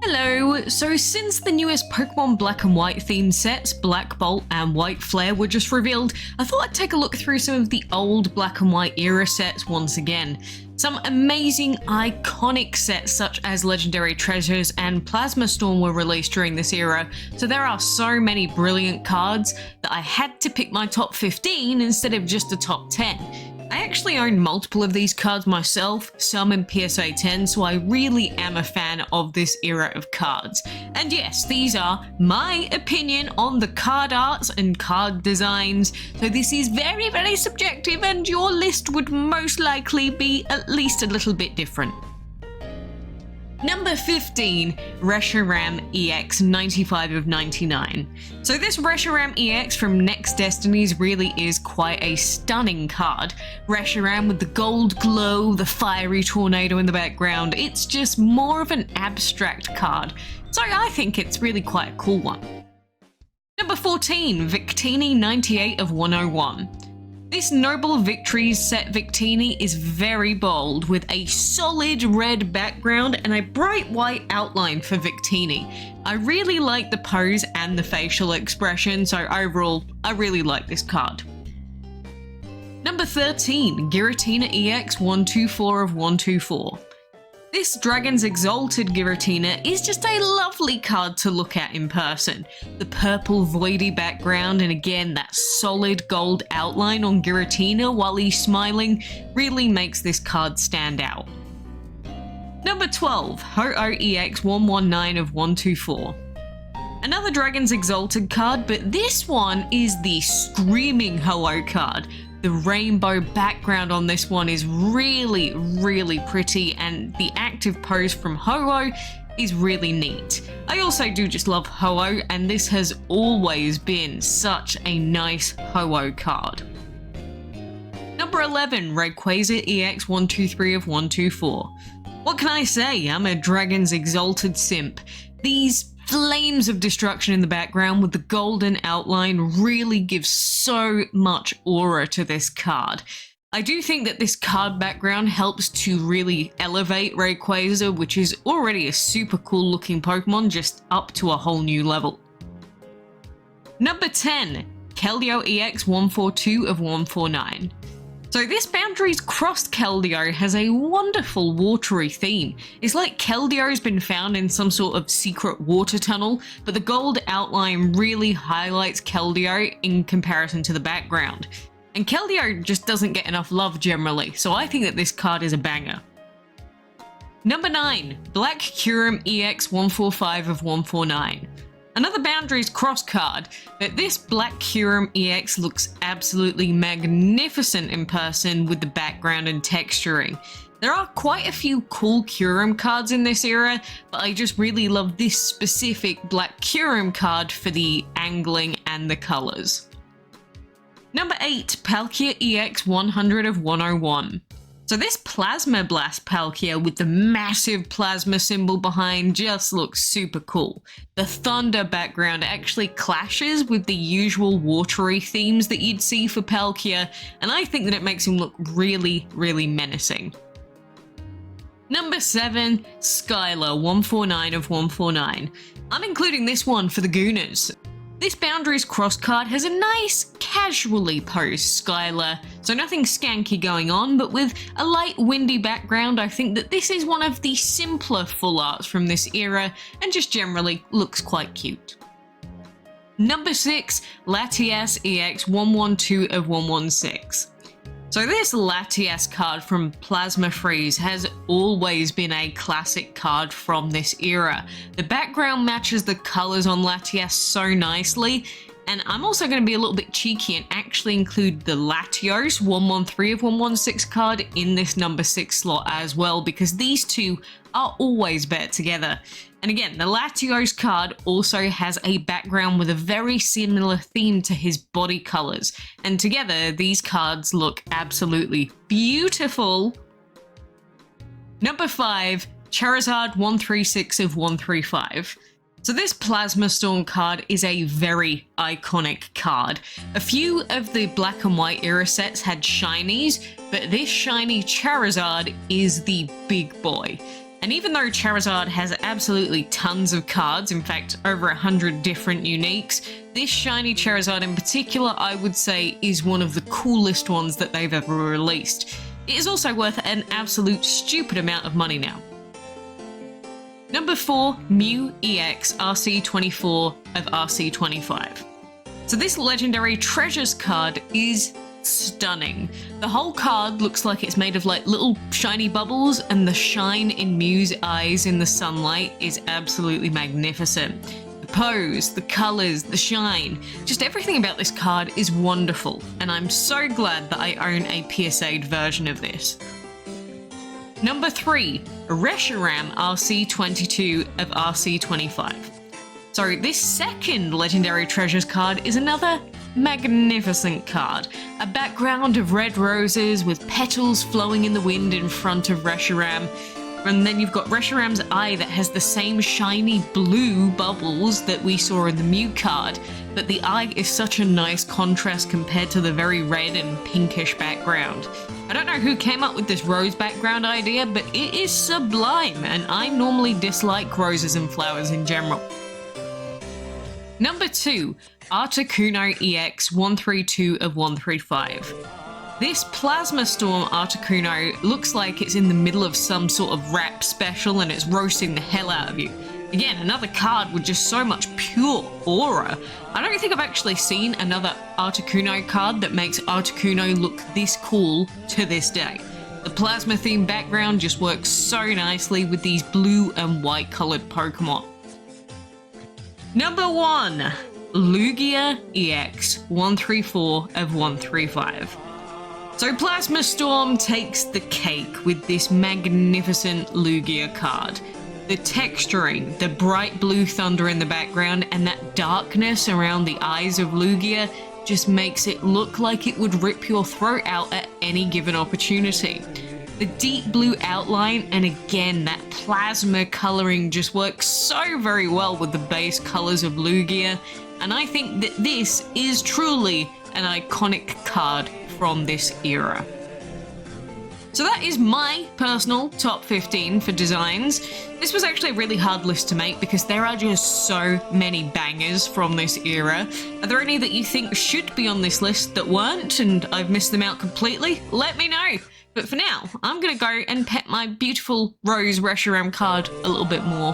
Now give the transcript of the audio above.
Hello! So since the newest Pokémon Black and White themed sets, Black Bolt and White Flare, were just revealed, I thought I'd take a look through some of the old Black and White era sets once again. Some amazing, iconic sets such as Legendary Treasures and Plasma Storm were released during this era, so there are so many brilliant cards that I had to pick my top 15 instead of just the top 10. I actually own multiple of these cards myself, some in PSA 10, so I really am a fan of this era of cards. And yes, these are my opinion on the card arts and card designs, so this is very, very subjective and your list would most likely be at least a little bit different. Number 15, Reshiram EX 95 of 99. So this Reshiram EX from Next Destinies really is quite a stunning card. Reshiram with the gold glow, the fiery tornado in the background, it's just more of an abstract card. So I think it's really quite a cool one. Number 14, Victini 98 of 101. This Noble Victories set Victini is very bold, with a solid red background and a bright white outline for Victini. I really like the pose and the facial expression, so overall, I really like this card. Number 13, Giratina EX 124 of 124. This Dragon's Exalted Giratina is just a lovely card to look at in person. The purple voidy background and again that solid gold outline on Giratina while he's smiling really makes this card stand out. Number 12, Ho-Oh EX 119 of 124. Another Dragon's Exalted card, but this one is the Screaming Ho-Oh card. The rainbow background on this one is really, really pretty, and the active pose from Ho-Oh is really neat. I also do just love Ho-Oh, and this has always been such a nice Ho-Oh card. Number 11, Rayquaza EX 123 of 124. What can I say? I'm a Dragon's Exalted simp. These flames of destruction in the background with the golden outline really gives so much aura to this card. I do think that this card background helps to really elevate Rayquaza, which is already a super cool looking Pokemon, just up to a whole new level. Number 10, Keldeo EX 142 of 149. So this Boundaries Crossed Keldeo has a wonderful watery theme. It's like Keldeo's been found in some sort of secret water tunnel, but the gold outline really highlights Keldeo in comparison to the background. And Keldeo just doesn't get enough love generally, so I think that this card is a banger. Number 9, Black Kyurem EX 145 of 149. Another Boundaries Cross card, but this Black Kyurem EX looks absolutely magnificent in person with the background and texturing. There are quite a few cool Kyurem cards in this era, but I just really love this specific Black Kyurem card for the angling and the colours. Number 8, Palkia EX 100 of 101. So this Plasma Blast Palkia with the massive plasma symbol behind just looks super cool. The thunder background actually clashes with the usual watery themes that you'd see for Palkia, and I think that it makes him look really, really menacing. Number 7, Skylar 149 of 149. I'm including this one for the Gooners. This Boundaries Cross card has a nice, casually posed Skylar, so nothing skanky going on, but with a light windy background, I think that this is one of the simpler full arts from this era, and just generally looks quite cute. Number 6, Latias EX 112 of 116. So this Latias card from Plasma Freeze has always been a classic card from this era. The background matches the colours on Latias so nicely, and I'm also going to be a little bit cheeky and actually include the Latios 113 of 116 card in this number 6 slot as well, because these two are always better together. And again, the Latios card also has a background with a very similar theme to his body colours, and together these cards look absolutely beautiful. Number 5, Charizard 136 of 135. So this Plasma Storm card is a very iconic card. A few of the Black and White era sets had shinies, but this shiny Charizard is the big boy. And even though Charizard has absolutely tons of cards, in fact over 100 different uniques, this shiny Charizard in particular I would say is one of the coolest ones that they've ever released. It is also worth an absolute stupid amount of money now. Number 4, Mew EX RC24 of RC25. So this legendary treasures card is stunning. The whole card looks like it's made of like little shiny bubbles, and the shine in Mew's eyes in the sunlight is absolutely magnificent. The pose, the colors, the shine, just everything about this card is wonderful, and I'm so glad that I own a PSA'd version of this. Number 3, Reshiram RC22 of RC25. So this second Legendary Treasures card is another magnificent card. A background of red roses with petals flowing in the wind in front of Reshiram. And then you've got Reshiram's eye that has the same shiny blue bubbles that we saw in the Mew card, but the eye is such a nice contrast compared to the very red and pinkish background. I don't know who came up with this rose background idea, but it is sublime, and I normally dislike roses and flowers in general. Number 2, Articuno EX 132 of 135. This Plasma Storm Articuno looks like it's in the middle of some sort of rap special and it's roasting the hell out of you. Again, another card with just so much pure aura. I don't think I've actually seen another Articuno card that makes Articuno look this cool to this day. The plasma themed background just works so nicely with these blue and white colored Pokemon. Number 1, Lugia EX 134 of 135. So Plasma Storm takes the cake with this magnificent Lugia card. The texturing, the bright blue thunder in the background, and that darkness around the eyes of Lugia just makes it look like it would rip your throat out at any given opportunity. The deep blue outline and again that plasma coloring just works so very well with the base colors of Lugia, and I think that this is truly an iconic card from this era. So that is my personal top 15 for designs. This was actually a really hard list to make because there are just so many bangers from this era. Are there any that you think should be on this list that weren't and I've missed them out completely? Let me know. But for now, I'm going to go and pet my beautiful Rose Reshiram card a little bit more.